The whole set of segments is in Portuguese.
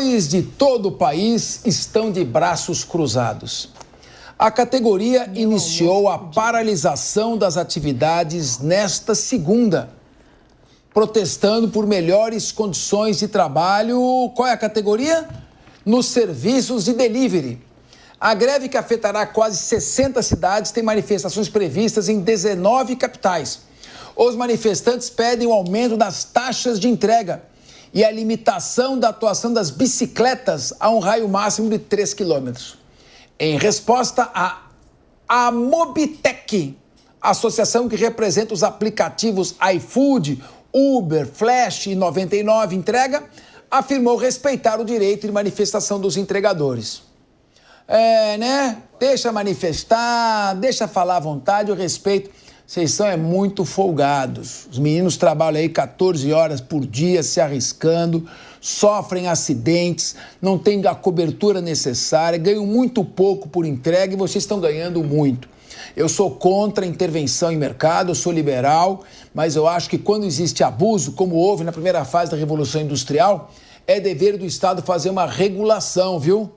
Trabalhadores de todo o país estão de braços cruzados. A categoria iniciou a paralisação das atividades nesta segunda, protestando por melhores condições de trabalho. Qual é a categoria? Nos serviços de delivery. A greve, que afetará quase 60 cidades, tem manifestações previstas em 19 capitais. Os manifestantes pedem o aumento das taxas de entrega e a limitação da atuação das bicicletas a um raio máximo de 3 quilômetros. Em resposta, a Mobitec, associação que representa os aplicativos iFood, Uber, Flash e 99 Entrega, afirmou respeitar o direito de manifestação dos entregadores. Deixa manifestar, deixa falar à vontade, eu respeito. Vocês são muito folgados. Os meninos trabalham aí 14 horas por dia se arriscando, sofrem acidentes, não têm a cobertura necessária, ganham muito pouco por entrega e vocês estão ganhando muito. Eu sou contra a intervenção em mercado, eu sou liberal, mas eu acho que quando existe abuso, como houve na primeira fase da Revolução Industrial, é dever do Estado fazer uma regulação, viu?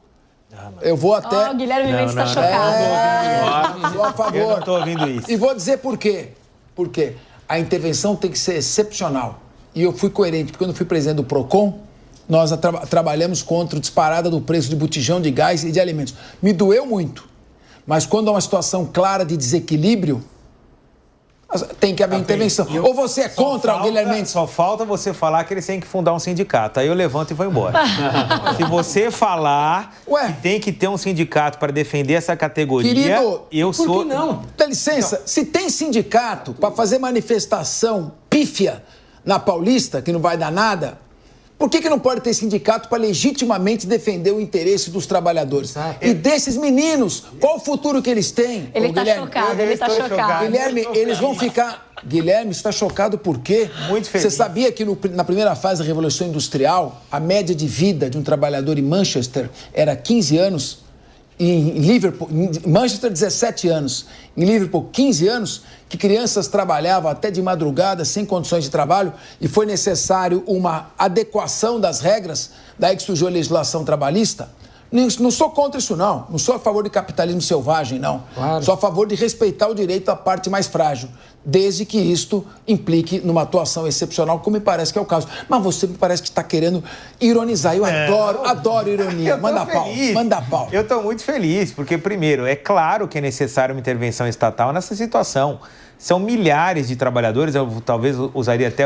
Eu vou até... Guilherme Mendes está chocado. Sou a favor. Eu não estou ouvindo isso. E vou dizer por quê. Porque a intervenção tem que ser excepcional. E eu fui coerente, porque quando eu fui presidente do PROCON, nós trabalhamos contra a disparada do preço de botijão de gás e de alimentos. Me doeu muito. Mas quando há uma situação clara de desequilíbrio, tem que haver intervenção. Ou você é contra o Guilherme Mendes? Só falta você falar que eles têm que fundar um sindicato. Aí eu levanto e vou embora. Se você falar que tem que ter um sindicato para defender essa categoria, querido, eu sou... Por que não? Dá licença, se tem sindicato para fazer manifestação pífia na Paulista, que não vai dar nada, por que não pode ter sindicato para legitimamente defender o interesse dos trabalhadores? E desses meninos, qual o futuro que eles têm? Ele está chocado. Guilherme, eles vão ficar... Guilherme, você está chocado por quê? Muito feliz. Você sabia que na primeira fase da Revolução Industrial, a média de vida de um trabalhador em Manchester era 15 anos? Em Liverpool, em Manchester, 17 anos. Em Liverpool, 15 anos, que crianças trabalhavam até de madrugada, sem condições de trabalho, e foi necessário uma adequação das regras, daí que surgiu a legislação trabalhista. Não sou contra isso, não. Não sou a favor de capitalismo selvagem, não. Claro. Sou a favor de respeitar o direito da parte mais frágil, desde que isto implique numa atuação excepcional, como me parece que é o caso. Mas você me parece que está querendo ironizar. Eu adoro ironia. Manda pau. Eu estou muito feliz, porque, primeiro, é claro que é necessária uma intervenção estatal nessa situação. São milhares de trabalhadores, eu talvez usaria até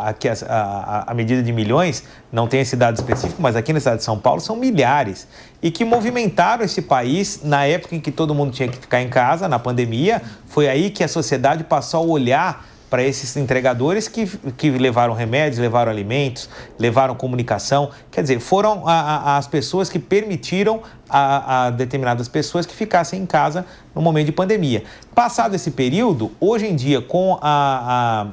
aqui a medida de milhões, não tem esse dado específico, mas aqui na cidade de São Paulo são milhares. E que movimentaram esse país na época em que todo mundo tinha que ficar em casa, na pandemia. Foi aí que a sociedade passou a olhar para esses entregadores que levaram remédios, levaram alimentos, levaram comunicação. Quer dizer, foram as pessoas que permitiram a determinadas pessoas que ficassem em casa no momento de pandemia. Passado esse período, hoje em dia, com a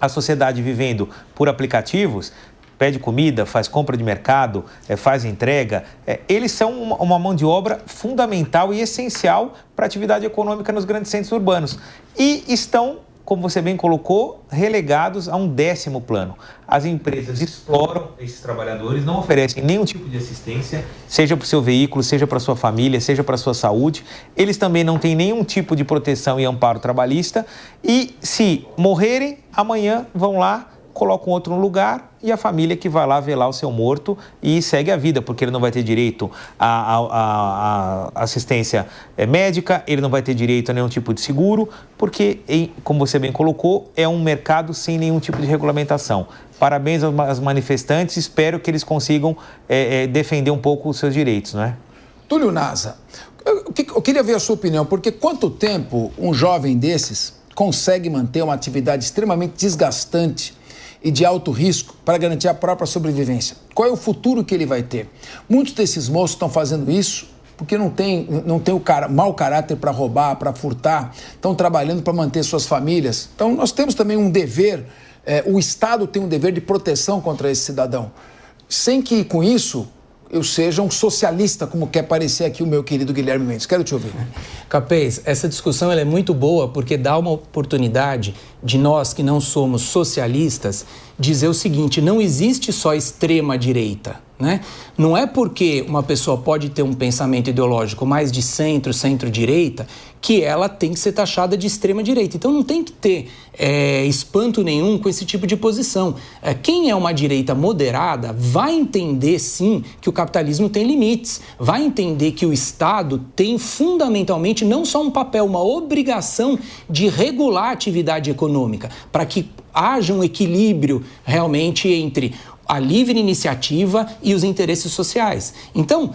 sociedade vivendo por aplicativos, pede comida, faz compra de mercado, faz entrega, eles são uma mão de obra fundamental e essencial para a atividade econômica nos grandes centros urbanos. E estão, como você bem colocou, relegados a um 10º plano. As empresas exploram esses trabalhadores, não oferecem nenhum tipo de assistência, seja para o seu veículo, seja para a sua família, seja para a sua saúde. Eles também não têm nenhum tipo de proteção e amparo trabalhista. E se morrerem, amanhã vão lá, colocam outro no lugar e a família que vai lá velar o seu morto e segue a vida, porque ele não vai ter direito à assistência médica, ele não vai ter direito a nenhum tipo de seguro, porque, como você bem colocou, é um mercado sem nenhum tipo de regulamentação. Parabéns aos manifestantes, espero que eles consigam defender um pouco os seus direitos, não é? Túlio Naza, eu queria ver a sua opinião, porque quanto tempo um jovem desses consegue manter uma atividade extremamente desgastante e de alto risco para garantir a própria sobrevivência? Qual é o futuro que ele vai ter? Muitos desses moços estão fazendo isso porque não tem o mau caráter para roubar, para furtar, estão trabalhando para manter suas famílias. Então, nós temos também um dever, o Estado tem um dever de proteção contra esse cidadão, sem que, com isso, eu seja um socialista, como quer parecer aqui o meu querido Guilherme Mendes. Quero te ouvir. Capês, essa discussão ela é muito boa porque dá uma oportunidade de nós que não somos socialistas dizer o seguinte: não existe só extrema-direita, né? Não é porque uma pessoa pode ter um pensamento ideológico mais de centro, centro-direita, que ela tem que ser taxada de extrema-direita. Então não tem que ter espanto nenhum com esse tipo de posição. Quem é uma direita moderada vai entender, sim, que o capitalismo tem limites, vai entender que o Estado tem fundamentalmente não só um papel, uma obrigação de regular a atividade econômica, para que haja um equilíbrio realmente entre a livre iniciativa e os interesses sociais. Então,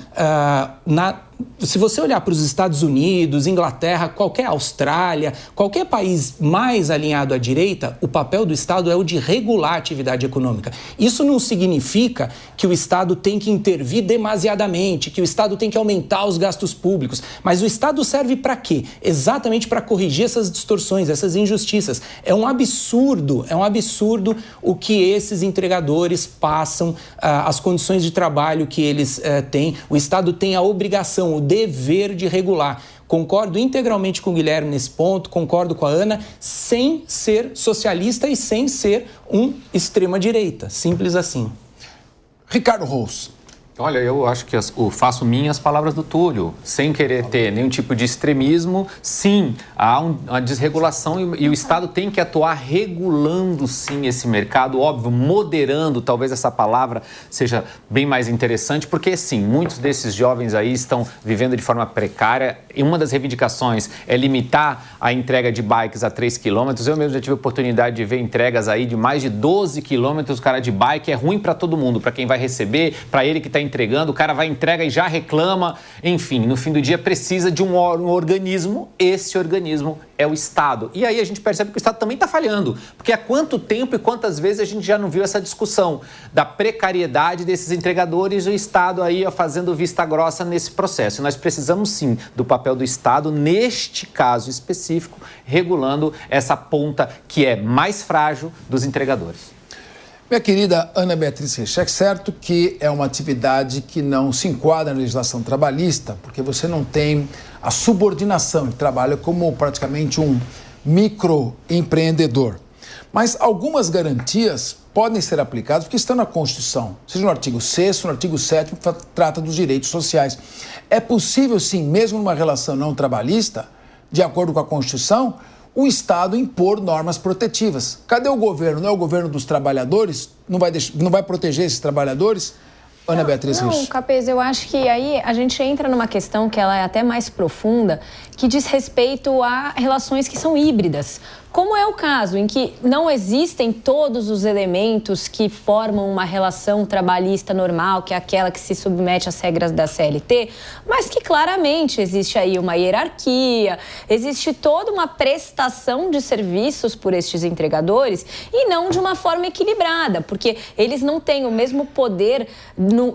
se você olhar para os Estados Unidos, Inglaterra, qualquer Austrália, qualquer país mais alinhado à direita, o papel do Estado é o de regular a atividade econômica. Isso não significa que o Estado tem que intervir demasiadamente, que o Estado tem que aumentar os gastos públicos. Mas o Estado serve para quê? Exatamente para corrigir essas distorções, essas injustiças. É um absurdo o que esses entregadores passam, as condições de trabalho que eles têm. O Estado tem a obrigação, o dever de regular. Concordo integralmente com o Guilherme nesse ponto, concordo com a Ana, sem ser socialista e sem ser um extrema-direita. Simples assim. Ricardo Rous. Olha, eu acho que faço minhas palavras do Túlio, sem querer ter nenhum tipo de extremismo. Sim, há uma desregulação e o Estado tem que atuar regulando, sim, esse mercado, óbvio, moderando, talvez essa palavra seja bem mais interessante, porque, sim, muitos desses jovens aí estão vivendo de forma precária e uma das reivindicações é limitar a entrega de bikes a 3 quilômetros. Eu mesmo já tive a oportunidade de ver entregas aí de mais de 12 quilômetros, cara, de bike. É ruim para todo mundo, para quem vai receber, para ele que está entregando, o cara vai entrega e já reclama. Enfim, no fim do dia precisa de um organismo. Esse organismo é o Estado. E aí a gente percebe que o Estado também está falhando, porque há quanto tempo e quantas vezes a gente já não viu essa discussão da precariedade desses entregadores e o Estado aí fazendo vista grossa nesse processo. E nós precisamos sim do papel do Estado, neste caso específico, regulando essa ponta que é mais frágil dos entregadores. Minha querida Ana Beatriz Recheque, certo que é uma atividade que não se enquadra na legislação trabalhista, porque você não tem a subordinação, ele trabalha como praticamente um microempreendedor. Mas algumas garantias podem ser aplicadas porque estão na Constituição, seja no artigo 6º, no artigo 7º, que trata dos direitos sociais. É possível, sim, mesmo numa relação não trabalhista, de acordo com a Constituição, o Estado impor normas protetivas. Cadê o governo? Não é o governo dos trabalhadores? Não vai proteger esses trabalhadores? Ana Beatriz Rios. Não, Capês, eu acho que aí a gente entra numa questão que ela é até mais profunda, que diz respeito a relações que são híbridas. Como é o caso em que não existem todos os elementos que formam uma relação trabalhista normal, que é aquela que se submete às regras da CLT, mas que claramente existe aí uma hierarquia, existe toda uma prestação de serviços por estes entregadores e não de uma forma equilibrada, porque eles não têm o mesmo poder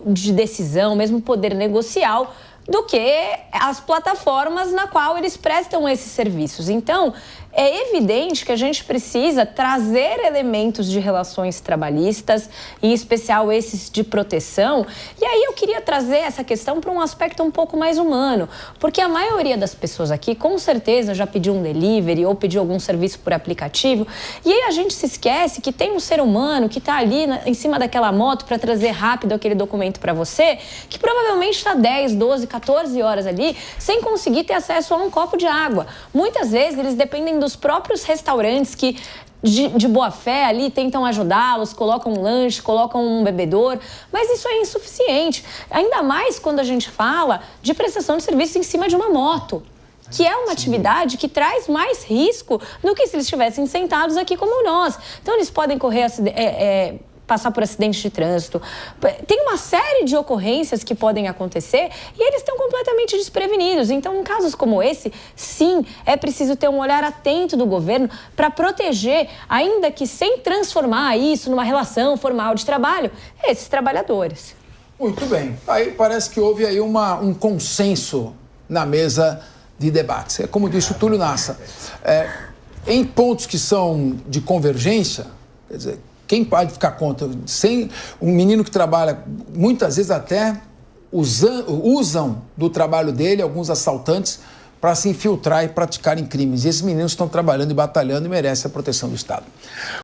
de decisão, o mesmo poder negocial do que as plataformas na qual eles prestam esses serviços. Então, é evidente que a gente precisa trazer elementos de relações trabalhistas, em especial esses de proteção. E aí eu queria trazer essa questão para um aspecto um pouco mais humano, porque a maioria das pessoas aqui, com certeza, já pediu um delivery ou pediu algum serviço por aplicativo. E aí a gente se esquece que tem um ser humano que está ali em cima daquela moto para trazer rápido aquele documento para você, que provavelmente está 10, 12, 14 horas ali, sem conseguir ter acesso a um copo de água. Muitas vezes eles dependem dos próprios restaurantes que, de boa fé ali, tentam ajudá-los, colocam um lanche, colocam um bebedor, mas isso é insuficiente. Ainda mais quando a gente fala de prestação de serviço em cima de uma moto, que é uma atividade que traz mais risco do que se eles estivessem sentados aqui como nós. Então, eles podem correr passar por acidentes de trânsito. Tem uma série de ocorrências que podem acontecer e eles estão completamente desprevenidos. Então, em casos como esse, sim, é preciso ter um olhar atento do governo para proteger, ainda que sem transformar isso numa relação formal de trabalho, esses trabalhadores. Muito bem. Aí parece que houve aí um consenso na mesa de debates. É como disse o Túlio Nassa. Em pontos que são de convergência, quer dizer, quem pode ficar contra? Sem um menino que trabalha, muitas vezes até usam do trabalho dele alguns assaltantes para se infiltrar e praticarem crimes. E esses meninos estão trabalhando e batalhando e merecem a proteção do Estado.